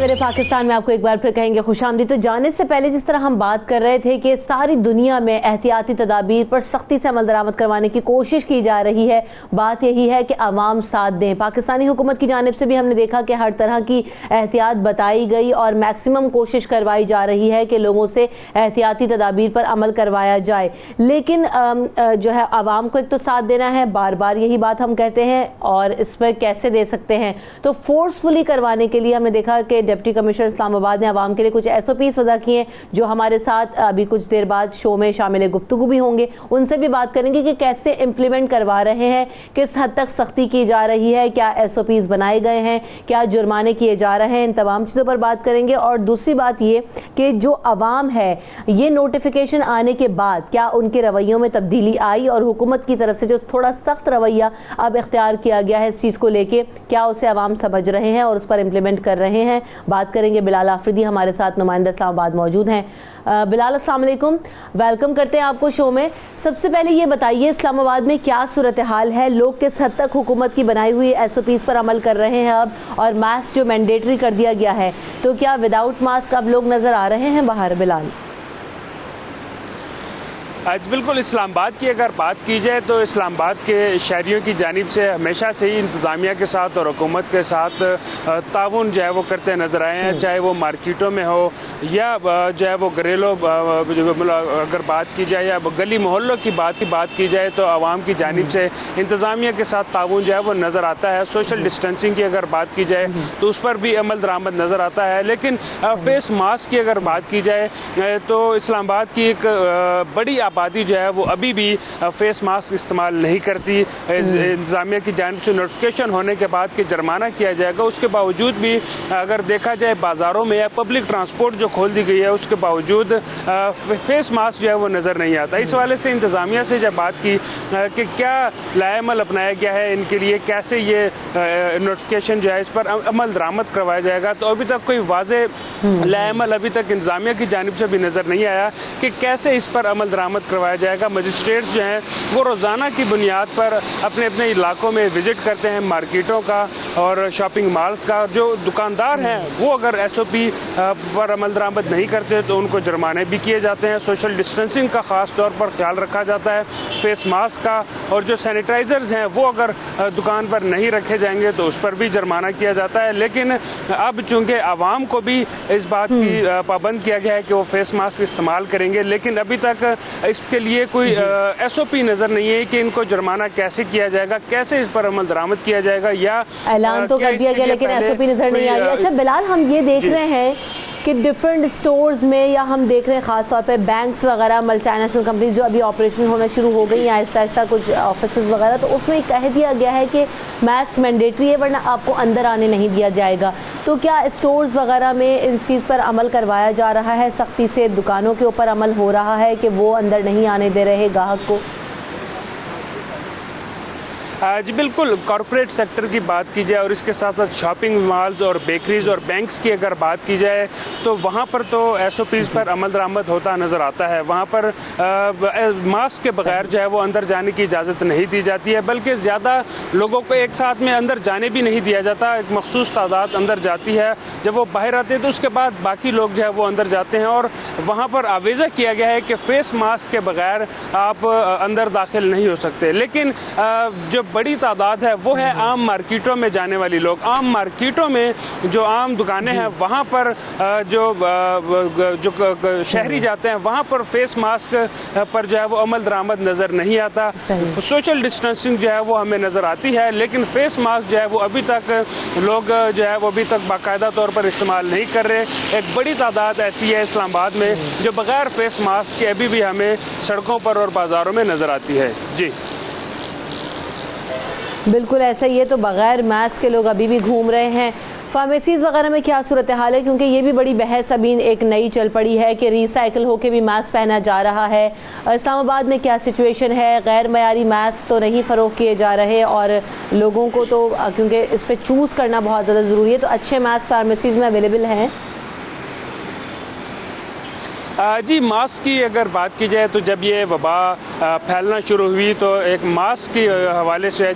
सवेरे पाकिस्तान में आपको एक बार फिर कहेंगे खुशामदीद। तो जाने से पहले जिस तरह हम बात कर रहे थे कि सारी दुनिया में एहतियाती तदाबीर पर सख्ती से अमल दरामद करवाने की कोशिश की जा रही है, बात यही है कि अवाम साथ दें। पाकिस्तानी हुकूमत की जानिब से भी हमने देखा कि हर तरह की एहतियात बताई गई और मैक्सिमम कोशिश करवाई जा रही है कि लोगों से एहतियाती तदाबीर पर अमल करवाया जाए। लेकिन जो है अवाम को एक तो साथ देना है, बार बार यही बात हम कहते हैं, और इस पर कैसे दे सकते हैं। तो फोर्सफुली करवाने के लिए हमने देखा कि डिप्टी कमिश्नर इस्लामाबाद ने आवाम के लिए कुछ SOPs वज़ा किए हैं, जो हमारे साथ अभी कुछ देर बाद शो में शामिल गुफ्तगू भी होंगे। उनसे भी बात करेंगे कि कैसे इम्प्लीमेंट करवा रहे हैं, किस हद तक सख्ती की जा रही है, क्या SOPs बनाए गए हैं, क्या जुर्माने किए जा रहे हैं, इन तमाम चीज़ों पर बात करेंगे। और दूसरी बात ये कि जो अवाम है, ये नोटिफिकेशन आने के बाद क्या उनके रवैयों में तब्दीली आई और हुकूमत की तरफ से जो थोड़ा सख्त रवैया अब इख्तियार किया गया है इस चीज़ को लेके, क्या उसे अवाम समझ रहे हैं और उस पर इम्प्लीमेंट कर रहे हैं। बात करेंगे। बिलाल आफरीदी हमारे साथ नुमाइंदा इस्लामाबाद मौजूद हैं। बिलाल, अस्सलाम वालेकुम, वेलकम करते हैं आपको शो में। सबसे पहले ये बताइए, इस्लामाबाद में क्या सूरत हाल है, लोग किस हद तक हुकूमत की बनाई हुई SOPs पर अमल कर रहे हैं अब, और मास्क जो मैंडेटरी कर दिया गया है, तो क्या विदाउट मास्क अब लोग नज़र आ रहे हैं बाहर? बिलाल आज बिल्कुल इस्लामाबाद की अगर बात की जाए तो इस्लामाबाद के शहरियों की जानिब से हमेशा से ही इंतज़ामिया के साथ और हुकूमत के साथ ताउन जो है वो करते नज़र आए हैं, चाहे वो मार्केटों में हो या जो है वो घरेलू अगर बात की जाए या गली मोहल्लों की बात की जाए तो आवाम की जानिब से इंतज़ामिया के साथ ताउन जो है वो नज़र आता है। सोशल डिस्टेंसिंग की अगर बात की जाए तो उस पर भी अमल दरामद नज़र आता है। लेकिन फेस मास्क की अगर बात की जाए तो इस्लामाबाद की एक बड़ी आबादी जो है वो अभी भी फेस मास्क इस्तेमाल नहीं करती। इंतज़ामिया की जानिब से नोटिफिकेशन होने के बाद कि जुर्माना किया जाएगा, उसके बावजूद भी अगर देखा जाए बाज़ारों में या पब्लिक ट्रांसपोर्ट जो खोल दी गई है उसके बावजूद फेस मास्क जो है वो नज़र नहीं आता। इस वाले से इंतज़ामिया से जब बात की कि क्या लाएमल अपनाया गया है इनके लिए, कैसे ये नोटिफिकेशन जो है इस पर अमल दरामद करवाया जाएगा, तो अभी तक कोई वाज़ेह लाएमल अभी तक इंतज़ामिया की जानिब से भी नज़र नहीं आया कि कैसे इस पर अमल दरामद करवाया जाएगा। मजिस्ट्रेट्स जो हैं वो रोज़ाना की बुनियाद पर अपने अपने इलाकों में विज़िट करते हैं, मार्केटों का और शॉपिंग मॉल्स का। जो दुकानदार हैं वो अगर SOP पर अमल दरामद नहीं करते तो उनको जुर्माने भी किए जाते हैं। सोशल डिस्टेंसिंग का ख़ास तौर पर ख्याल रखा जाता है, फेस मास्क का, और जो सैनिटाइज़र्स हैं वो अगर दुकान पर नहीं रखे जाएंगे तो उस पर भी जुर्माना किया जाता है। लेकिन अब चूँकि आवाम को भी इस बात की पाबंद किया गया है कि वो फेस मास्क इस्तेमाल करेंगे, लेकिन अभी तक इसके लिए कोई SOP नज़र नहीं है कि इनको जुर्माना कैसे किया जाएगा, कैसे इस पर अमल दरामद किया जाएगा, या ऐलान तो कर दिया गया लेकिन SOP नज़र नहीं आ रही। अच्छा बिलाल, हम ये देख रहे हैं कि डिफरेंट स्टोर्स में, या हम देख रहे हैं ख़ास तौर पे बैंक्स वगैरह, मल्टीनेशनल कंपनीज जो अभी ऑपरेशन होना शुरू हो गई हैं आहिस्ता आहिस्ता, कुछ ऑफिस वगैरह, तो उसमें कह दिया गया है कि मास्क मैंडेटरी है वरना आपको अंदर आने नहीं दिया जाएगा। तो क्या स्टोर्स वगैरह में इस चीज़ पर अमल करवाया जा रहा है सख्ती से? दुकानों के ऊपर अमल हो रहा है कि वो अंदर नहीं आने दे रहे ग्राहक को? जी बिल्कुल, कॉरपोरेट सेक्टर की बात की जाए और इसके साथ साथ शॉपिंग मॉल्स और बेकरीज़ और बैंक्स की अगर बात की जाए तो वहाँ पर तो SOPs पर अमल दरामद होता नज़र आता है। वहाँ पर मास्क के बगैर जो है वो अंदर जाने की इजाज़त नहीं दी जाती है, बल्कि ज़्यादा लोगों को एक साथ में अंदर जाने भी नहीं दिया जाता। एक मखसूस तादाद अंदर जाती है, जब वो बाहर आते हैं तो उसके बाद बाकी लोग जो है वो अंदर जाते हैं। और वहाँ पर आवेज़ा किया गया है कि फ़ेस मास्क के बगैर आप अंदर दाखिल नहीं हो सकते। लेकिन जो बड़ी तादाद है वो है आम मार्केटों में जाने वाली लोग। आम मार्केटों में जो आम दुकानें हैं वहाँ पर जो शहरी जाते हैं वहाँ पर फेस मास्क पर जो है वो अमल दरामद नज़र नहीं आता। सोशल डिस्टेंसिंग जो है वो हमें नज़र आती है, लेकिन फेस मास्क जो है वो अभी तक लोग जो है वो अभी तक बाकायदा तौर पर इस्तेमाल नहीं कर रहे। एक बड़ी तादाद ऐसी है इस्लामाबाद में जो बगैर फेस मास्क के अभी भी हमें सड़कों पर और बाज़ारों में नज़र आती है। जी बिल्कुल ऐसा ही है, तो बग़ैर मास्क के लोग अभी भी घूम रहे हैं। फार्मेसीज़ वगैरह में क्या सूरत हाल है? क्योंकि ये भी बड़ी बहस अभी एक नई चल पड़ी है कि रिसाइकिल होके भी मास्क पहना जा रहा है। इस्लामाबाद में क्या सिचुएशन है? गैर मयारी मास्क तो नहीं फ़रोग़ किए जा रहे, और लोगों को तो क्योंकि इस पर चूज़ करना बहुत ज़्यादा ज़रूरी है, तो अच्छे मास्क फार्मेसीज़ में अवेलेबल हैं? जी, मास्क की अगर बात की जाए तो जब ये वबा फैलना शुरू हुई तो एक मास्क के हवाले से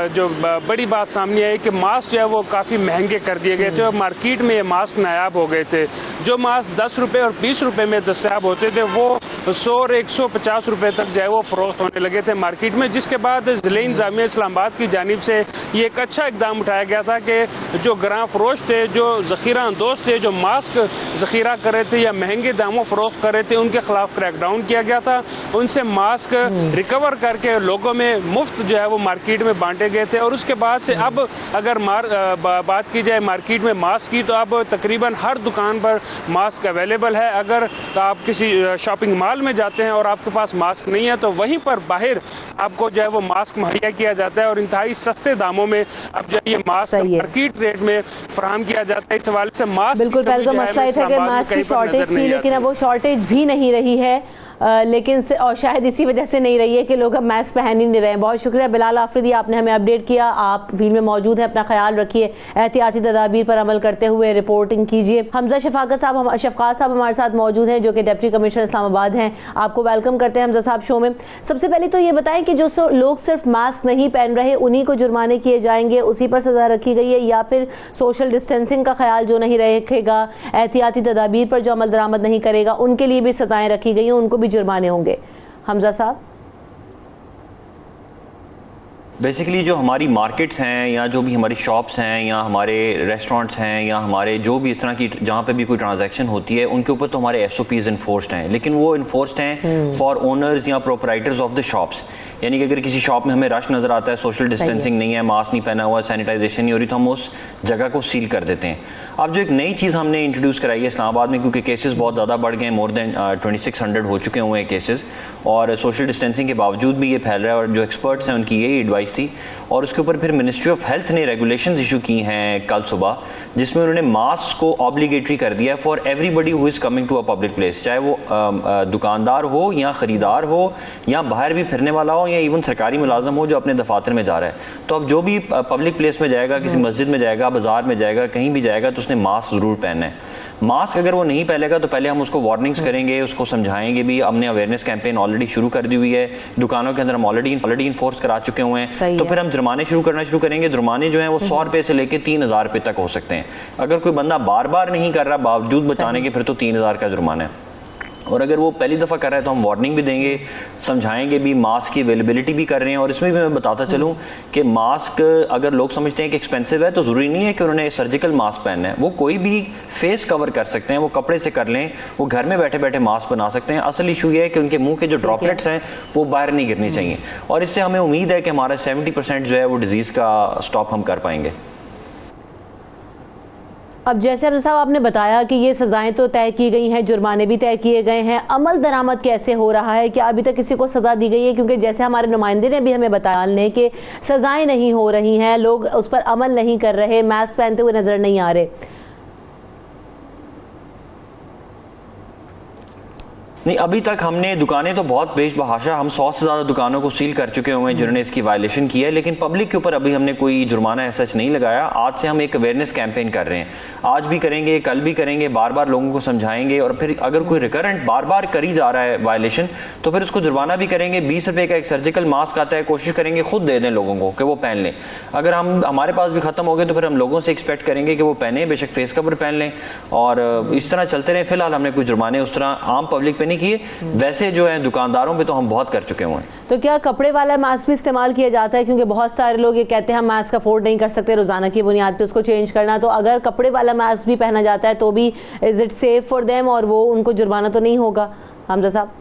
जो बड़ी बात सामने आई कि मास्क जो है वो काफ़ी महंगे कर दिए गए थे और मार्केट में ये मास्क नायाब हो गए थे। जो मास्क 10 रुपये और 20 रुपये में दस्तयाब होते थे वो 100 और 150 रुपये तक जो है वो फ़रोख्त होने लगे थे मार्केट में, जिसके बाद ज़िले इंतज़ामिया इस्लामाबाद की जानिब से ये एक अच्छा इकदाम उठाया गया था कि जो ग्रां फरोश थे, जो ज़ख़ीरा अंदोज़ थे, जो मास्क ज़ख़ीरा कर रहे थे या महंगे दामों फ़रोख्त कर रहे थे, उनके खिलाफ क्रैकडाउन किया गया था। उनसे मास्क रिकवर करके लोगों में मुफ्त जो है वो मार्केट में बांटे गए थे। और उसके बाद से अब अगर बात की जाए मार्केट में मास्क की तो अब तकरीबन हर दुकान पर मास्क अवेलेबल है। अगर आप किसी शॉपिंग मॉल में जाते हैं और आपके पास मास्क नहीं है तो वहीं पर बाहर आपको जो है वो मास्क मुहैया किया जाता है और इंतहाई सस्ते दामों में अब जो ये मास्क मार्केट रेट में फराहम किया जाता है। इस हवाले से मास्क बिल्कुल, पहले तो मसला था कि मास्क की शॉर्टेज थी, लेकिन अब वो शॉर्टेज भी नहीं रही है, लेकिन और शायद इसी वजह से नहीं रही है कि लोग अब मास्क पहन ही नहीं रहे हैं। बहुत शुक्रिया बिलाल आफरीदी, आपने हमें अपडेट किया। आप फील्ड में मौजूद हैं, अपना ख्याल रखिए, एहतियाती तदाबीर पर अमल करते हुए रिपोर्टिंग कीजिए। हमजा शफाकत साहब हमारे साथ मौजूद हैं, जो कि डिप्टी कमिश्नर इस्लामाबाद हैं। आपको वेलकम करते हैं हमजा साहब शो में। सबसे पहले तो ये बताएं कि जो लोग सिर्फ मास्क नहीं पहन रहे उन्हीं को जुर्माने किए जाएंगे, उसी पर सजा रखी गई है, या फिर सोशल डिस्टेंसिंग का ख्याल जो नहीं रखेगा, एहतियाती तदाबीर पर जो अमल दरामद नहीं करेगा, उनके लिए भी सजाएं रखी गई हैं, उनको भी जुर्माने होंगे? हमजा साहब, बेसिकली जो हमारी मार्केट्स हैं या जो भी हमारी शॉप्स हैं या हमारे रेस्टोरेंट्स हैं या हमारे जो भी इस तरह की जहाँ पे भी कोई ट्रांजैक्शन होती है उनके ऊपर तो हमारे SOPs इन्फोर्स्ड हैं, लेकिन वो इन्फोर्स्ड हैं फॉर ओनर्स या प्रोपराइटर्स ऑफ द शॉप्स। यानी कि अगर किसी शॉप में हमें रश नज़र आता है, सोशल डिस्टेंसिंग नहीं है, मास्क नहीं पहना हुआ, सैनिटाइजेशन नहीं हो रही, तो हम उस जगह को सील कर देते हैं। अब जो एक नई चीज़ हमने इंट्रोड्यूस कराई है इस्लामाबाद में, क्योंकि केसेस बहुत ज़्यादा बढ़ गए हैं, मोर देन 2600 हो चुके हुए हैं केसेस, और सोशल डिस्टेंसिंग के बावजूद भी ये फैल रहा है, और जो एक्सपर्ट्स हैं उनकी यही एडवाइस थी। और उसके ऊपर फिर मिनिस्ट्री ऑफ हेल्थ ने रेगुलेशंस इशू की हैं कल सुबह, जिसमें उन्होंने मास्क को ऑब्लिगेटरी कर दिया है for everybody who is coming to a public place, चाहे वो दुकानदार हो या ख़रीदार हो या बाहर भी फिरने वाला हो या इवन सरकारी मुलाजम हो जो अपने दफातर में जा रहा है। तो अब जो भी पब्लिक प्लेस में जाएगा, किसी मस्जिद में जाएगा, बाजार में जाएगा, कहीं भी जाएगा, तो उसने मास्क ज़रूर पहनना है। मास्क अगर वो नहीं पहनेगा तो पहले हम उसको वार्निंग्स करेंगे, उसको समझाएंगे भी। हमने अवेयरनेस कैंपेन ऑलरेडी शुरू कर दी हुई है, दुकानों के अंदर हम ऑलरेडी इन्फोर्स करा चुके हुए हैं। तो फिर हम जुर्माने शुरू करेंगे। जुर्माने जो हैं वो 100 रुपये से लेकर 3000 रुपये तक हो सकते हैं। अगर कोई बंदा बार बार नहीं कर रहा बावजूद बचाने के, फिर तो 3000 का जुर्माना है। और अगर वो पहली दफ़ा कर रहा है तो हम वार्निंग भी देंगे, समझाएंगे भी, मास्क की अवेलेबिलिटी भी कर रहे हैं। और इसमें भी मैं बताता चलूँ कि मास्क अगर लोग समझते हैं कि एक्सपेंसिव है तो ज़रूरी नहीं है कि उन्होंने सर्जिकल मास्क पहनना है, वो कोई भी फेस कवर कर सकते हैं, वो कपड़े से कर लें, वो घर में बैठे बैठे मास्क बना सकते हैं। असल इशू ये है कि उनके मुँह के जो ड्रॉपलेट्स हैं वो बाहर नहीं गिरनी चाहिए, और इससे हमें उम्मीद है कि हमारा 70% जो है वो डिजीज़ का स्टॉप हम कर पाएंगे। अब जैसे हमजा साहब आपने बताया कि ये सजाएं तो तय की गई हैं, जुर्माने भी तय किए गए हैं, अमल दरामद कैसे हो रहा है? क्या अभी तक किसी को सज़ा दी गई है? क्योंकि जैसे हमारे नुमाइंदे ने भी हमें बताया कि सजाएं नहीं हो रही हैं, लोग उस पर अमल नहीं कर रहे, मास्क पहनते हुए नजर नहीं आ रहे। नहीं, अभी तक हमने दुकानें तो बहुत बेशबहाशा, हम 100 से ज़्यादा दुकानों को सील कर चुके हुए हैं जिन्होंने इसकी वायलेशन की है, लेकिन पब्लिक के ऊपर अभी हमने कोई जुर्माना ऐसा नहीं लगाया। आज से हम एक अवेयरनेस कैंपेन कर रहे हैं, आज भी करेंगे, कल भी करेंगे, बार बार लोगों को समझाएंगे। और फिर अगर कोई रिकरेंट बार बार कर ही जा रहा है वायलेशन तो फिर उसको जुर्माना भी करेंगे। 20 रुपये का एक सर्जिकल मास्क आता है, कोशिश करेंगे खुद दे दें लोगों को कि वो पहन लें। अगर हमारे पास भी ख़त्म हो गए तो फिर हम लोगों से एक्सपेक्ट करेंगे कि वो पहने, बेशक फेस कवर पहन लें, और इस तरह चलते रहें। फिलहाल हमने कोई जुर्माने उस तरह आम पब्लिक पे नहीं किए, वैसे जो है दुकानदारों पे तो हम बहुत कर चुके हुए हैं। तो क्या कपड़े वाला मास्क भी इस्तेमाल किया जाता है? क्योंकि बहुत सारे लोग ये कहते हैं हम मास्क अफोर्ड नहीं कर सकते रोजाना की बुनियाद पे उसको चेंज करना, तो अगर कपड़े वाला मास्क भी पहना जाता है तो भी is it safe for them, और वो उनको जुर्माना तो नहीं होगा? हमजा साहब,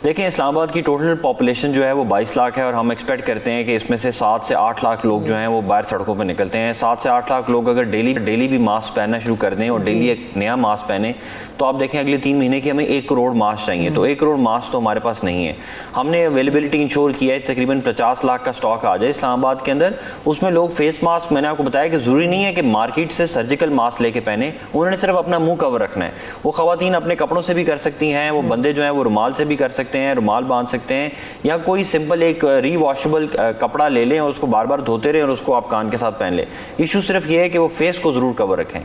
देखें, इस्लामाबाद की टोटल पॉपुलेशन जो है वो 22 लाख है, और हम एक्सपेक्ट करते हैं कि इसमें से 7 से 8 लाख लोग जो हैं वो बाहर सड़कों पर निकलते हैं। 7 से 8 लाख लोग अगर डेली भी मास्क पहनना शुरू कर दें और डेली एक नया मास्क पहने, तो आप देखें अगले 3 महीने की हमें 1 करोड़ मास्क चाहिए। तो 1 करोड़ मास्क तो हमारे पास नहीं है। हमने अवेलेबिलिटी इंश्योर किया है, तकरीबन 50 लाख का स्टॉक आ जाए इस्लामाबाद के अंदर। उसमें लोग फेस मास्क, मैंने आपको बताया कि ज़रूरी नहीं है कि मार्केट से सर्जिकल मास्क लेके पहने, उन्होंने सिर्फ अपना मुंह कवर रखना है। वो ख़वातीन अपने कपड़ों से भी कर सकती हैं, वो बंदे जो हैं वो रुमाल से भी कर सकते हैं, रुमाल बांध सकते हैं, या कोई सिंपल एक रीवॉशेबल कपड़ा ले लें और उसको बार बार धोते रहें और उसको आप कान के साथ पहन लें। इशू सिर्फ ये है कि वो फेस को ज़रूर कवर रखें।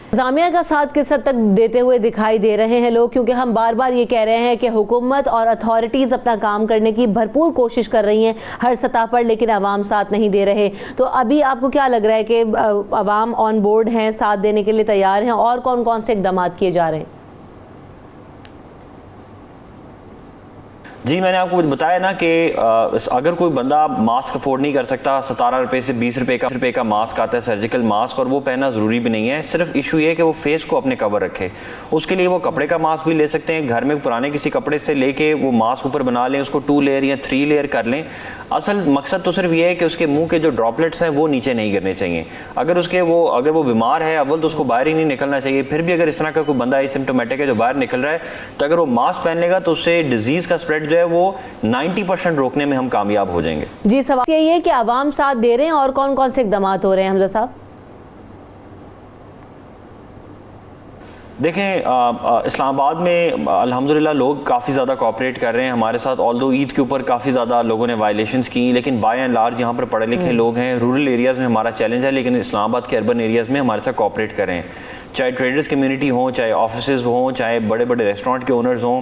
इंतजामिया का साथ किस हद तक देते हुए दिखाई दे रहे हैं लोग, क्योंकि हम बार बार ये कह रहे हैं कि हुकूमत और अथॉरिटीज़ अपना काम करने की भरपूर कोशिश कर रही हैं हर सतह पर, लेकिन अवाम साथ नहीं दे रहे। तो अभी आपको क्या लग रहा है कि अवाम ऑन बोर्ड हैं, साथ देने के लिए तैयार हैं, और कौन कौन से इकदाम किए जा रहे हैं? जी, मैंने आपको बताया ना कि अगर कोई बंदा मास्क अफोर्ड नहीं कर सकता, 17 रुपये से 20 रुपये का मास्क आता है, सर्जिकल मास्क, और वो पहनना ज़रूरी भी नहीं है। सिर्फ इशू ये है कि वो फेस को अपने कवर रखे। उसके लिए वो कपड़े का मास्क भी ले सकते हैं, घर में पुराने किसी कपड़े से लेके वो मास्क ऊपर बना लें, उसको 2 लेयर या 3 लेयर कर लें। असल मकसद तो सिर्फ ये है कि उसके मुंह के जो ड्रॉपलेट्स हैं वो नीचे नहीं गिरने चाहिए। अगर वो बीमार है, अव्वल तो उसको बाहर ही नहीं निकलना चाहिए। फिर भी अगर इस तरह का कोई बंदा एसिम्प्टोमेटिक है जो बाहर निकल रहा है, तो अगर वो मास्क पहन लेगा तो उससे डिजीज़ का स्प्रेड जो है वो 90% रोकने में हम कामयाब हो जाएंगे। जी, सवाल यही है कि अवाम साथ दे रहे हैं और कौन कौन से इकदाम हो रहे हैं हमजा साहब? देखें, इस्लामाबाद में अल्हम्दुलिल्लाह लोग काफ़ी ज़्यादा कोऑपरेट कर रहे हैं हमारे साथ। ऑल्दो ईद के ऊपर काफ़ी ज़्यादा लोगों ने वायलेशंस की, लेकिन बाय एंड लार्ज यहाँ पर पढ़े लिखे लोग हैं। रूरल एरियाज़ में हमारा चैलेंज है, लेकिन इस्लामाबाद के अर्बन एरियाज़ में हमारे साथ कोऑपरेट कर रहे हैं। चाहे ट्रेडर्स कम्यूनिटी हो, चाहे ऑफिस हों, चाहे बड़े बड़े रेस्टोरेंट के ओनर्स हों,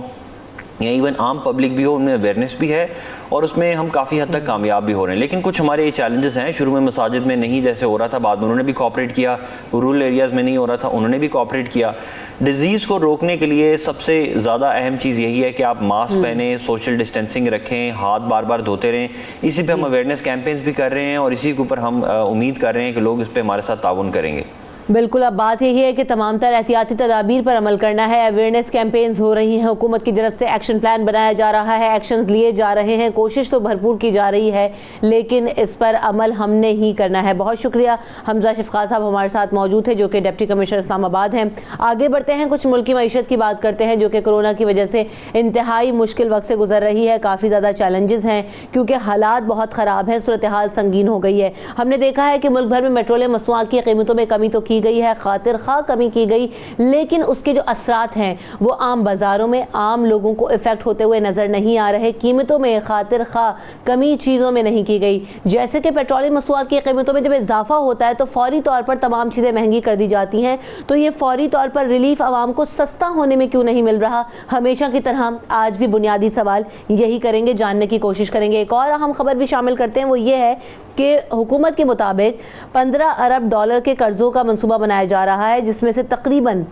या इवन आम पब्लिक भी हो, उनमें अवेयरनेस भी है और उसमें हम काफ़ी हद तक कामयाब भी हो रहे हैं। लेकिन कुछ हमारे ये चैलेंजेस हैं। शुरू में मसाजिद में नहीं जैसे हो रहा था, बाद में उन्होंने भी कोऑपरेट किया। रूरल एरियाज़ में नहीं हो रहा था, उन्होंने भी कोऑपरेट किया। डिज़ीज़ को रोकने के लिए सबसे ज़्यादा अहम चीज़ यही है कि आप मास्क पहने, सोशल डिस्टेंसिंग रखें, हाथ बार बार धोते रहें। इसी पे हम अवेयरनेस कैंपेन्स भी कर रहे हैं और इसी के ऊपर हम उम्मीद कर रहे हैं कि लोग इस पर हमारे साथ ताउन करेंगे। बिल्कुल, अब बात यही है कि तमाम तरह एहतियाती तदाबीर पर अमल करना है। अवेयरनेस कैंपेन्स हो रही हैं, हुकूमत की तरफ से एक्शन प्लान बनाया जा रहा है, एक्शंस लिए जा रहे हैं, कोशिश तो भरपूर की जा रही है, लेकिन इस पर अमल हमने ही करना है। बहुत शुक्रिया, हमजा शफकात साहब हमारे साथ मौजूद है, जो कि डिप्टी कमिश्नर इस्लामाबाद हैं। आगे बढ़ते हैं, कुछ मुल्क की मईशत की बात करते हैं, जो कि कोरोना की वजह से इंतहाई मुश्किल वक्त से गुजर रही है। काफ़ी ज़्यादा चैलेंजेस हैं क्योंकि हालात बहुत ख़राब हैं, सूरत हाल संगीन हो गई है। हमने देखा है कि मुल्क भर में पेट्रोलियम मसनूआत की कीमतों में कमी तो की गई है, खातिर खा कमी की गई, लेकिन उसके जो असरात हैं वो आम बाजारों में आम लोगों को इफेक्ट होते हुए नजर नहीं आ रहे। कीमतों में खातिर खा कमी चीज़ों में नहीं की गई। जैसे कि पेट्रोलियम मसनूआत की कीमतों में जब इजाफा होता है तो फौरी तौर पर तमाम चीज़ें महंगी कर दी जाती हैं, तो ये फौरी तौर पर रिलीफ आवाम को सस्ता होने में क्यों नहीं मिल रहा? हमेशा की तरह आज भी बुनियादी सवाल यही करेंगे, जानने की कोशिश करेंगे। एक और अहम खबर भी शामिल करते हैं, वो ये है कि हुकूमत के मुताबिक 15 अरब डॉलर के कर्जों का मंसूबा बनाया जा रहा है, जिसमें से तकरीबन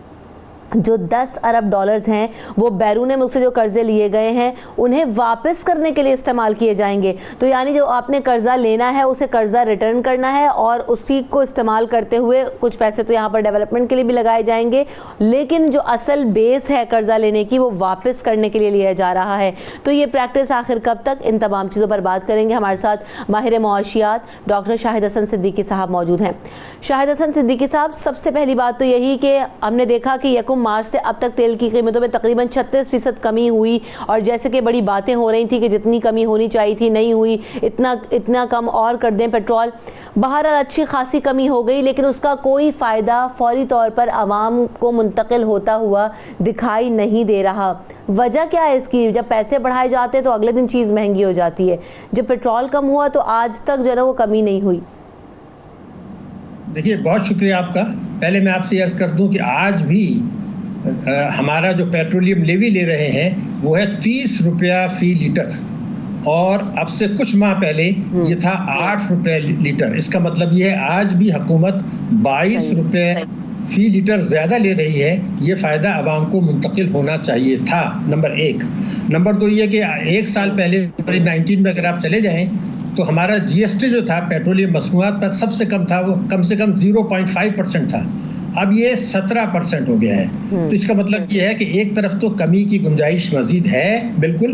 जो 10 अरब डॉलर्स हैं वो बैरून मुल्क से जो कर्जे लिए गए हैं उन्हें वापस करने के लिए इस्तेमाल किए जाएंगे। तो यानी जो आपने कर्जा लेना है उसे कर्जा रिटर्न करना है और उसी को इस्तेमाल करते हुए कुछ पैसे तो यहाँ पर डेवलपमेंट के लिए भी लगाए जाएंगे, लेकिन जो असल बेस है कर्जा लेने की वो वापस करने के लिए लिया जा रहा है। तो ये प्रैक्टिस आखिर कब तक, इन तमाम चीज़ों पर बात करेंगे। हमारे साथ माहिर मुआशियात डॉक्टर शाहिद हसन सिद्दीकी साहब मौजूद हैं। शाहिद हसन सिद्दीकी साहब, सबसे पहली बात तो यही कि हमने देखा कि मार्च से अब तक तेल की कीमतों में तकरीबन 36% कमी हुई, और जैसे कि बड़ी बातें हो रही थी कि जितनी कमी होनी चाहिए थी नहीं हुई, इतना कम और कर दें पेट्रोल। बहरहाल अच्छी खासी कमी हो गई, लेकिन उसका कोई फ़ायदा फौरी तौर पर आवाम को मुंतकिल होता हुआ दिखाई नहीं दे रहा। वजह क्या है इसकी? जब पैसे बढ़ाए जाते हैं तो अगले दिन चीज़ महंगी हो जाती है। जब पेट्रोल कम हुआ तो आज तक जो है ना वो कमी नहीं हुई। देखिए, बहुत शुक्रिया आपका। पहले मैं आपसे अर्ज कर दूं कि आज भी हमारा जो पेट्रोलियम लेवी ले रहे हैं वो है 30 रुपया फी लीटर, और अब से कुछ माह पहले ये था 8 रुपये लीटर। इसका मतलब ये है आज भी हुकूमत 22 रुपये फी लीटर ज़्यादा ले रही है। ये फ़ायदा आवाम को मुंतकिल होना चाहिए था, नंबर 1। नंबर 2 ये कि 1 साल पहले 2019 में अगर आप चले जाएँ तो हमारा GST जो था पेट्रोलियम मसनूआत पर सबसे कम था, वो कम से कम 0.5% था। अब ये 17% हो गया है। तो इसका मतलब ये है कि एक तरफ तो कमी की गुंजाइश मजीद है बिल्कुल,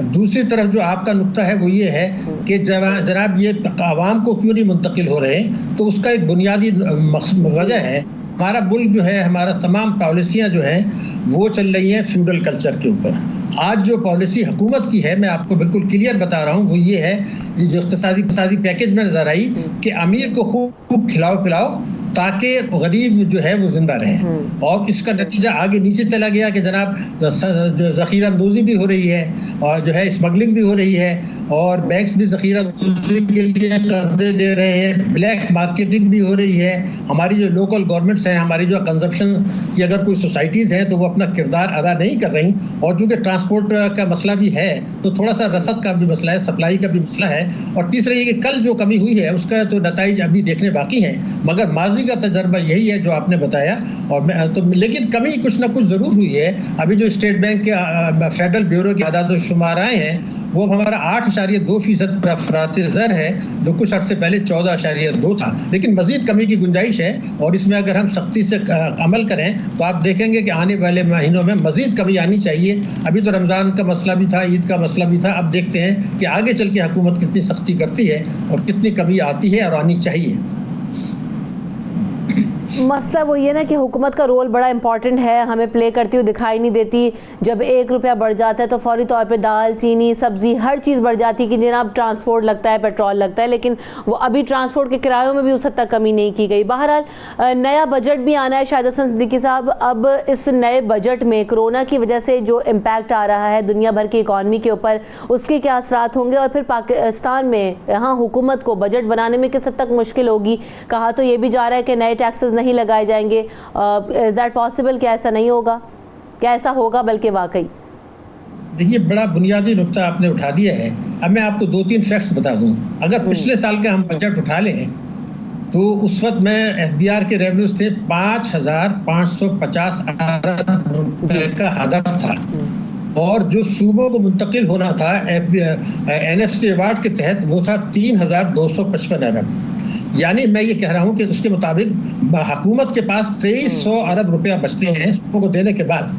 दूसरी तरफ जो आपका नुक्ता है वो ये है कि जनाब ये आवाम को क्यों नहीं मुंतकिल हो रहे, तो उसका एक बुनियादी वजह है हमारा मुल्क जो है, हमारा तमाम पॉलिसियाँ जो हैं वो चल रही हैं फ्यूडल कल्चर के ऊपर। आज जो पॉलिसी हुकूमत की है, मैं आपको बिल्कुल क्लियर बता रहा हूँ, वो ये है जो इक़्तिसादी पैकेज में नजर आई कि अमीर को खूब खिलाओ पिलाओ ताकि गरीब जो है वो जिंदा रहे, और इसका नतीजा आगे नीचे चला गया कि जनाब जो ज़ख़ीरा अंदोज़ी भी हो रही है और जो है स्मगलिंग भी हो रही है, और बैंक्स भी ज़ख़ीरा के लिए कर्जे दे रहे हैं, ब्लैक मार्केटिंग भी हो रही है। हमारी जो लोकल गवर्नमेंट्स हैं, हमारी जो कंजप्शन की अगर कोई सोसाइटीज़ हैं तो वो अपना किरदार अदा नहीं कर रही। और चूँकि ट्रांसपोर्ट का मसला भी है तो थोड़ा सा रसद का भी मसला है, सप्लाई का भी मसला है। और तीसरा ये कि कल जो कमी हुई है उसका तो नताइज अभी देखने बाकी हैं, मगर माजी का तजर्बा यही है जो आपने बताया। और तो लेकिन कमी कुछ ना कुछ ज़रूर हुई है। अभी जो स्टेट बैंक के फेडरल ब्यूरो के आदाद शुमार आए हैं वो हमारा 8.2% अफराती ज़र है, जो कुछ अर्से पहले 14.2 था। लेकिन मज़ीद कमी की गुंजाइश है और इसमें अगर हम सख्ती से अमल करें तो आप देखेंगे कि आने वाले महीनों में मज़ीद कमी आनी चाहिए। अभी तो रमज़ान का मसला भी था, ईद का मसला भी था, अब देखते हैं कि आगे चल के हुकूमत कितनी सख्ती करती है और कितनी कमी आती है और आनी चाहिए। मसला वो ये ना कि हुकूमत का रोल बड़ा इंपॉर्टेंट है, हमें प्ले करती हुई दिखाई नहीं देती। जब 1 रुपया बढ़ जाता है तो फौरी तौर पे दाल, चीनी, सब्जी हर चीज़ बढ़ जाती है कि जनाब ट्रांसपोर्ट लगता है, पेट्रोल लगता है, लेकिन वो अभी ट्रांसपोर्ट के किरायों में भी उस हद तक कमी नहीं की गई। बहरहाल नया बजट भी आना है शाहिद हसन सिद्दीकी साहब। अब इस नए बजट में कोरोना की वजह से जो इम्पैक्ट आ रहा है दुनिया भर की इकॉनमी के ऊपर, उसके क्या असरात होंगे और फिर पाकिस्तान में यहाँ हुकूमत को बजट बनाने में किस हद तक मुश्किल होगी। कहा तो ये भी जा रहा है कि नए टैक्सेस नहीं लगाए जाएंगे। Is that possible? क्या ऐसा नहीं होगा? क्या ऐसा होगा बल्कि वाकई? देखिए, बड़ा बुनियादी नुक्ता आपने उठा दिया है। अब मैं आपको 2-3 फैक्ट्स बता दूं। अगर पिछले साल का हम बजट उठा लें तो उस वक्त में एफबीआर के रेवेन्यूज थे 5,550 अरब रुपए का हदफ था और जो सूबों को मुंतकिल होना था एनएफसी अवार्ड के तहत वो था 3,255 अरब। यानी मैं ये कह रहा हूँ कि उसके मुताबिक हुकूमत के पास 2300 अरब रुपया बचते हैं सूबों को देने के बाद,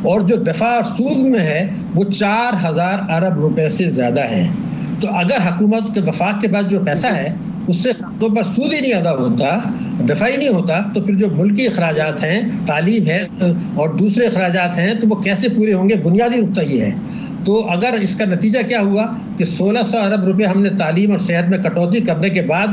और जो दफा और सूद में है वो 4,000 अरब रुपए से ज़्यादा है। तो अगर हुकूमत के वफाक के बाद जो पैसा है उससे तो बस सूद ही नहीं अदा होता, दफा ही नहीं होता, तो फिर जो मुल्की अखराजात हैं, तालीम है और दूसरे अखराजात हैं, तो वो कैसे पूरे होंगे? बुनियादी नुक्ता ये है। तो अगर इसका नतीजा क्या हुआ कि 1,600 अरब रुपए हमने तालीम और सेहत में कटौती करने के बाद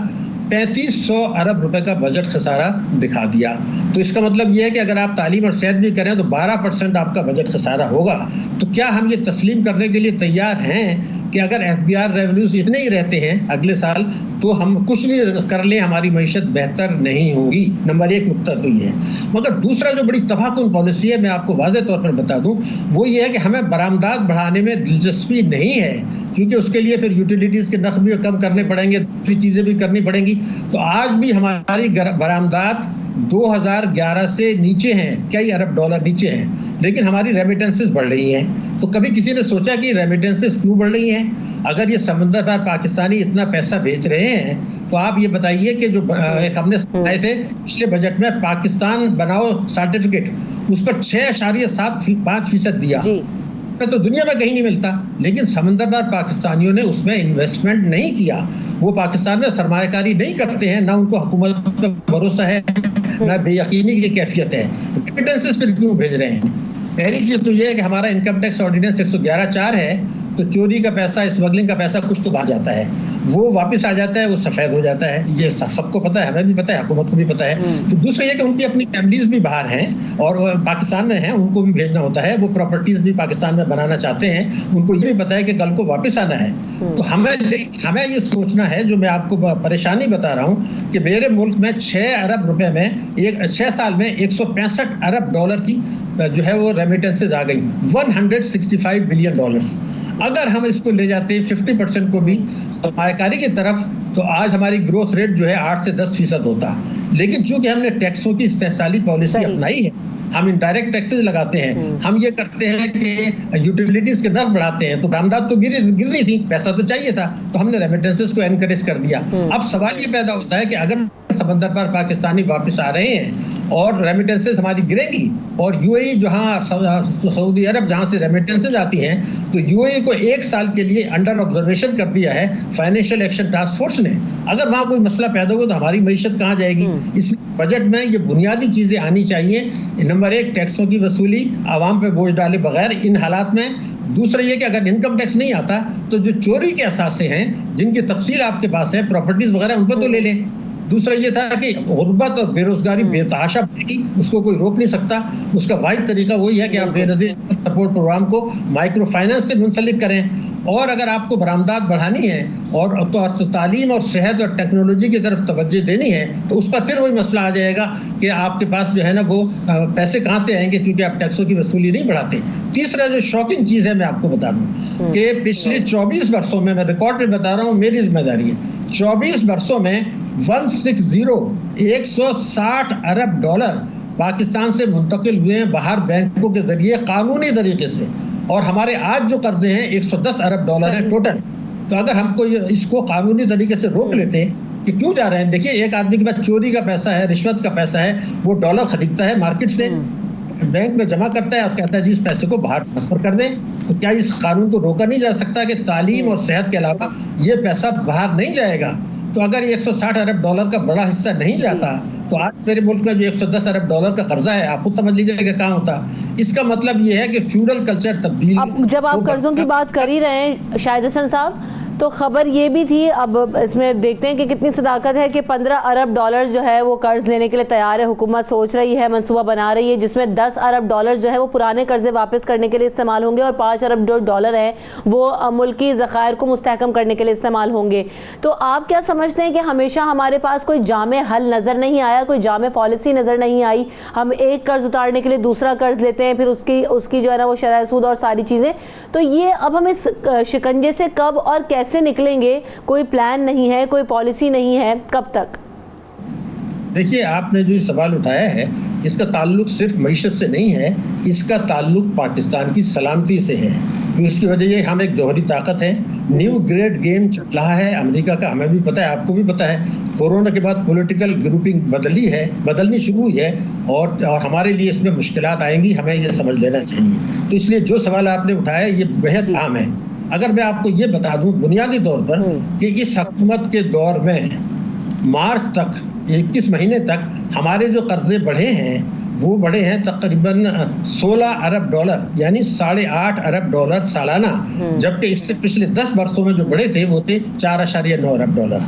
3,500 अरब रुपए का बजट खसारा दिखा दिया। तो इसका मतलब यह है कि अगर आप तालीम और सेहत भी करें तो 12% आपका बजट खसारा होगा। तो क्या हम ये तस्लीम करने के लिए तैयार हैं कि अगर एफबीआर रेवेन्यूज इतने ही रहते हैं अगले साल तो हम कुछ भी कर लें हमारी मईशत बेहतर नहीं होगी? नंबर 1 नुक्ता तो ये है। मगर दूसरा जो बड़ी तबाहकुन पॉलिसी है, मैं आपको वाज़ेह तौर पर बता दूं, वो ये है कि हमें बरामदात बढ़ाने में दिलचस्पी नहीं है, क्योंकि उसके लिए फिर यूटिलिटीज़ के नर्ख भी कम करने पड़ेंगे, दूसरी चीज़ें भी करनी पड़ेंगी। तो आज भी हमारी बरामदात 2011 से नीचे हैं, कई अरब डॉलर नीचे हैं, लेकिन हमारी रेमिटेंसेस बढ़ रही हैं। तो कभी किसी ने सोचा कि रेमिटेंसेस क्यों बढ़ रही हैं? अगर ये समंदर पार पाकिस्तानी इतना पैसा भेज रहे हैं तो आप ये बताइए कि जो एक हमने सुनाए थे पिछले बजट में पाकिस्तान बनाओ सर्टिफिकेट, उस पर 6.75% दिया, तो दुनिया में कहीं नहीं मिलता। लेकिन समंदर पार पाकिस्तानियों ने उसमें इन्वेस्टमेंट नहीं किया, वो पाकिस्तान में सरमायाकारी नहीं करते हैं, ना उनको हुकूमत पर भरोसा है, ना बेयकीनी की कैफियत है। रेमिटेंसेस फिर क्यों भेज रहे हैं? पहली चीज़ तो ये है कि हमारा इनकम टैक्स ऑर्डिनेंस 111(4) है, तो चोरी का पैसा, स्मगलिंग का पैसा कुछ तो बाहर जाता है, वो वापस आ जाता है, वो सफ़ेद हो जाता है। ये सबको पता है, हमें भी पता है, हुकूमत को भी पता है। तो दूसरा ये कि उनकी अपनी फैमिलीज भी बाहर हैं और पाकिस्तान में हैं, उनको भी भेजना होता है, वो प्रॉपर्टीज भी पाकिस्तान में बनाना चाहते हैं, उनको ये भी पता है कि कल को वापस आना है। तो हमें ये सोचना है, जो मैं आपको परेशानी बता रहा हूँ, कि मेरे मुल्क में 6 अरब रुपए में 6 साल में 165 अरब डॉलर की जो है वो रेमिटेंसेज आ गई, 165 बिलियन डॉलर्स। अगर हम इसको ले जाते 50% को भी सरमायाकारी की तरफ, तो आज हमारी ग्रोथ रेट जो है 8 से 10% होता। लेकिन चूंकि हमने टैक्सों की इस्तेहसाली पॉलिसी अपनाई है, हम इनडायरेक्ट टैक्सेस लगाते हैं, हम ये करते हैं कि यूटिलिटीज के दर बढ़ाते हैं, तो बरामदात तो गिर रही थी, पैसा तो चाहिए था, तो हमने रेमिटेंसेस को एनकरेज कर दिया। अब सवाल ये पैदा होता है कि अगर समंदर पर पाकिस्तानी वापस आ रहे हैं और रेमिटेंसेस हमारी गिरेगी, और यूएई जहां सऊदी अरब जहां से रेमिटेंसेस आती हैं, तो यूएई को 1 साल के लिए अंडर ऑब्जर्वेशन कर दिया है फाइनेंशियल एक्शन टास्क फोर्स ने। अगर वहां कोई मसला पैदा हो तो हमारी मईशत कहाँ जाएगी? इस बजट में ये बुनियादी चीजें आनी चाहिए। नंबर 1, टैक्सों की वसूली, आवाम पे बोझ डाले बगैर इन हालात में। दूसरा ये कि अगर इनकम टैक्स नहीं आता तो जो चोरी के असासे हैं, जिनकी तफसील आपके पास है, प्रॉपर्टीज वगैरह, उन पर तो ले लें। दूसरा ये था कि गुर्बत और बेरोजगारी बेतहाशा बढ़ेगी, उसको कोई रोक नहीं सकता। उसका वाहिद तरीका वही है कि आप बेनज़ीर सपोर्ट प्रोग्राम को माइक्रो फाइनेंस से मुंसलिक करें। और अगर आपको बरामदात बढ़ानी है और तो तालीम और सेहत और टेक्नोलॉजी की तरफ तवज्जो देनी है, तो उस पर फिर वही मसला आ जाएगा कि आपके पास जो है ना वो पैसे कहाँ से आएंगे, क्योंकि आप टैक्सों की वसूली नहीं बढ़ाते। तीसरा जो शॉकिंग चीज़ है मैं आपको बता दूं कि पिछले 24 वर्षों में, मैं रिकॉर्ड में बता रहा हूँ, मेरी जिम्मेदारी है, 24 वर्षों में 160 अरब डॉलर पाकिस्तान से मुंतकिल हुए हैं बाहर बैंकों के जरिए कानूनी तरीके से, और हमारे आज जो कर्जे हैं 110 अरब डॉलर है टोटल। तो अगर हमको इसको कानूनी तरीके से रोक लेते हैं कि क्यों जा रहे हैं, देखिए एक आदमी के पास चोरी का पैसा है, रिश्वत का पैसा है, वो डॉलर खरीदता है मार्केट से, बैंक में जमा करता है और कहता है जी इस पैसे को बाहर ट्रांसफर कर दें। तो क्या इस कानून को रोका नहीं जा सकता कि तालीम और सेहत के अलावा ये पैसा बाहर नहीं जाएगा? तो अगर ये 160 अरब डॉलर का बड़ा हिस्सा नहीं जाता तो आज मेरे मुल्क में जो 110 अरब डॉलर का कर्जा है, आप खुद समझ लीजिए कि कहाँ होता। इसका मतलब ये है कि फ्यूडल कल्चर तब्दील। अब जब आप कर्जों की बात कर ही रहे हैं शाहिद हसन साहब, तो खबर ये भी थी, अब इसमें देखते हैं कि कितनी सदाकत है कि 15 अरब डॉलर जो है वो कर्ज लेने के लिए तैयार है। हुकूमत सोच रही है, मंसूबा बना रही है, जिसमें 10 अरब डॉलर जो है वो पुराने कर्जे वापस करने के लिए इस्तेमाल होंगे और 5 अरब जो डॉलर हैं वो मुल्की ज़खायर को मुस्तहकम करने के लिए इस्तेमाल होंगे। तो आप क्या समझते हैं कि हमेशा हमारे पास कोई जामे हल नज़र नहीं आया, कोई जामे पॉलिसी नज़र नहीं आई? हम एक कर्ज उतारने के लिए दूसरा कर्ज लेते हैं, फिर उसकी जो है ना वो शरह सूद और सारी चीज़ें। तो ये अब हम इस शिकंजे से कब और कैसे निकलेंगे? कोई प्लान नहीं है, कोई पॉलिसी नहीं है, कब तक? देखिए, आपने जो सवाल उठाया है इसका ताल्लुक सिर्फ मईशत से नहीं है, इसका ताल्लुक पाकिस्तान की सलामती से है। तो इसकी वजह ये हम एक जौहरी ताकत है। न्यू ग्रेड गेम चल रहा है अमेरिका का, हमें भी पता है, आपको भी पता है। कोरोना के बाद पॉलिटिकल ग्रुपिंग बदलनी शुरू हुई है और हमारे लिए इसमें मुश्किलात आएंगी, हमें ये समझ लेना चाहिए। तो इसलिए जो सवाल आपने उठाया ये बेहद अहम है। अगर मैं आपको ये बता दूं बुनियादी तौर पर कि इस हुकूमत के दौर में मार्च तक 21 महीने तक हमारे जो कर्जे बढ़े हैं वो बढ़े हैं तकरीबन 16 अरब डॉलर, यानी 8.5 अरब डॉलर सालाना, जबकि इससे पिछले 10 वर्षों में जो बढ़े थे वो थे 4.9 अरब डॉलर।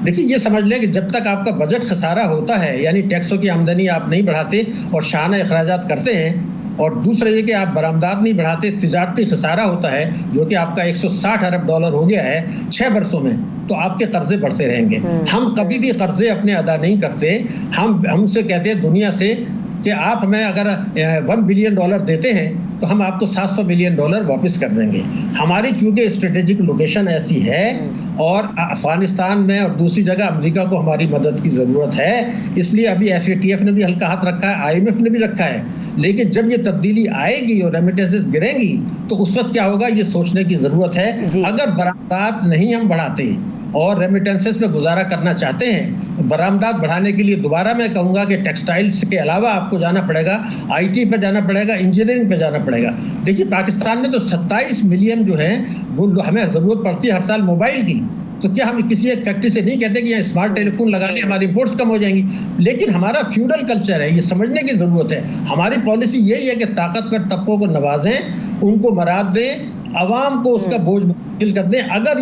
देखिए, ये समझ लें कि जब तक आपका बजट खसारा होता है, यानी टैक्सों की आमदनी आप नहीं बढ़ाते और शाना अखराजात करते हैं, और दूसरा ये कि आप बरामदात नहीं बढ़ाते, तिजारती खसारा होता है जो कि आपका 160 अरब डॉलर हो गया है 6 वर्षों में, तो आपके कर्जे बढ़ते रहेंगे। हम कभी भी कर्जे अपने अदा नहीं करते। हमसे कहते हैं दुनिया से कि आप हमें अगर $1 बिलियन देते हैं तो हम आपको $700 मिलियन वापस कर देंगे। हमारी चूंकि स्ट्रेटेजिक लोकेशन ऐसी है और अफगानिस्तान में और दूसरी जगह अमेरिका को हमारी मदद की ज़रूरत है, इसलिए अभी FATF ने भी हल्का हाथ रखा है, IMF ने भी रखा है। लेकिन जब ये तब्दीली आएगी और रेमिटेंसेस गिरेंगी तो उस वक्त क्या होगा ये सोचने की ज़रूरत है। अगर बरामदात नहीं हम बढ़ाते और रेमिटेंसेस पे गुजारा करना चाहते हैं तो बरामदात बढ़ाने के लिए दोबारा मैं कहूँगा कि टेक्सटाइल्स के अलावा आपको जाना पड़ेगा, IT पे जाना पड़ेगा, इंजीनियरिंग पे जाना पड़ेगा। देखिए, पाकिस्तान में तो 27 मिलियन जो है वो हमें ज़रूरत पड़ती है हर साल मोबाइल की। तो क्या हम किसी एक फैक्ट्री से नहीं कहते कि यहाँ स्मार्ट टेलीफोन लगा लें, हमारी इंपोर्ट्स कम हो जाएंगी? लेकिन हमारा फ्यूडल कल्चर है, ये समझने की ज़रूरत है। हमारी पॉलिसी यही है कि ताकतवर तबकों को नवाजें, उनको मराद दें, आवाम को उसका बोझ मुश्किल कर दें। अगर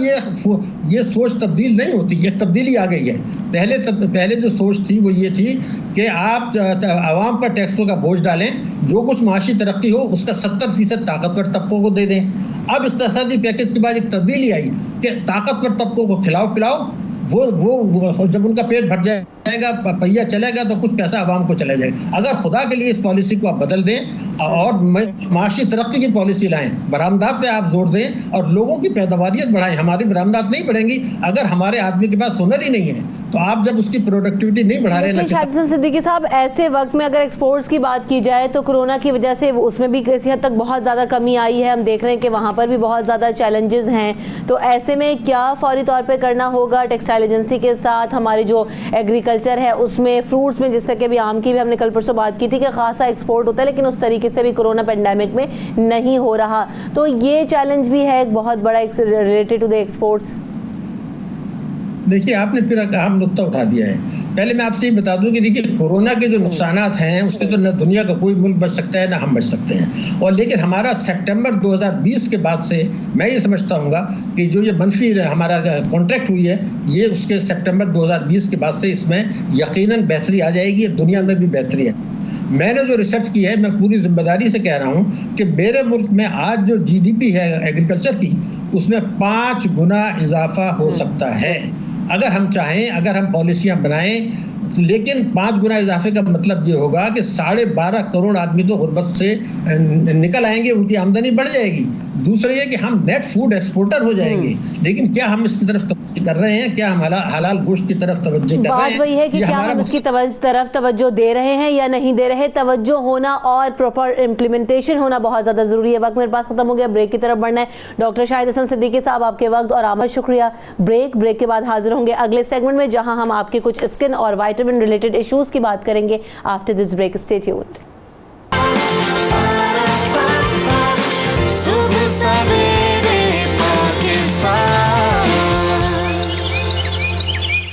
ये सोच तब्दील नहीं होती, ये तब्दीली आ गई है। पहले जो सोच थी वो ये थी कि आप आवाम पर टैक्सों का बोझ डालें, जो कुछ माशी तरक्की हो उसका 70% ताकतवर तबकों को दे दें। अब इक़्तिसादी पैकेज के बाद एक तब्दीली आई कि ताकतवर तबकों को खिलाओ पिलाओ, वो जब उनका पेट भर जाएगा, पहिया चलेगा तो कुछ पैसा आवाम को चला जाएगा। अगर खुदा के लिए इस पॉलिसी को आप बदल दें और माशी तरक्की की पॉलिसी लाएं, बरामदात पे आप जोर दें और लोगों की पैदावारियत बढ़ाएं। हमारी बरामदात नहीं बढ़ेंगी अगर हमारे आदमी के पास हुनर ही नहीं है, तो आप जब उसकी प्रोडक्टिविटी नहीं बढ़ा रहे हैं। शाहिद सिद्दीकी साहब, ऐसे वक्त में अगर एक्सपोर्ट्स की बात की जाए तो कोरोना की वजह से उसमें भी किसी हद तक बहुत ज़्यादा कमी आई है। हम देख रहे हैं कि वहाँ पर भी बहुत ज़्यादा चैलेंजेस हैं। तो ऐसे में क्या फौरी तौर पे करना होगा टेक्सटाइल एजेंसी के साथ? हमारी जो एग्रीकल्चर है उसमें, फ्रूट्स में, जिससे कि अभी आम की भी हमने कल परसों बात की थी कि खासा एक्सपोर्ट होता है, लेकिन उस तरीके से भी कोरोना पेंडेमिक में नहीं हो रहा। तो ये चैलेंज भी है एक बहुत बड़ा रिलेटेड टू द एक्सपोर्ट्स। देखिए, आपने फिर अहम नुक्ता उठा दिया है। पहले मैं आपसे ये बता दूं कि देखिए, कोरोना के जो नुकसानात हैं उससे तो न दुनिया का कोई मुल्क बच सकता है ना हम बच सकते हैं। और लेकिन हमारा सितंबर 2020 के बाद से मैं ये समझता हूँ कि जो ये मनफी हमारा कॉन्ट्रैक्ट हुई है, ये उसके सितंबर 2020 के बाद से इसमें यकीनन बेहतरी आ जाएगी, दुनिया में भी बेहतरी है। मैंने जो रिसर्च की है, मैं पूरी जिम्मेदारी से कह रहा हूँ कि मेरे मुल्क में आज जो GDP है एग्रीकल्चर की, उसमें 5 गुना इजाफा हो सकता है अगर हम चाहें, अगर हम पॉलिसियां बनाएं। लेकिन 5 गुना इजाफे का मतलब ये होगा कि 12.5 करोड़ आदमी तो गुर्बत से निकल आएंगे, उनकी आमदनी बढ़ जाएगी। दूसरा ये कि हम नेट फूड एक्सपोर्टर हो जाएंगे। लेकिन क्या हम इसकी तरफ तवज्जो कर रहे हैं? क्या हम हलाल गोश्त की तरफ तवज्जो कर रहे हैं? बात वही है कि क्या हम इसकी तरफ तवज्जो दे रहे हैं या नहीं दे रहे। तवज्जो होना और प्रॉपर इम्प्लीमेंटेशन होना बहुत ज्यादा जरूरी है। वक्त मेरे पास खत्म हो गया, ब्रेक की तरफ बढ़ना है। डॉक्टर शाहिद हसन सिद्दीकी साहब, आपके वक्त और आमद शुक्रिया। ब्रेक के बाद हाजिर होंगे अगले सेगमेंट में, जहां हम आपके कुछ स्किन और विटामिन रिलेटेड इश्यूज की बात करेंगे। After this break, stay tuned.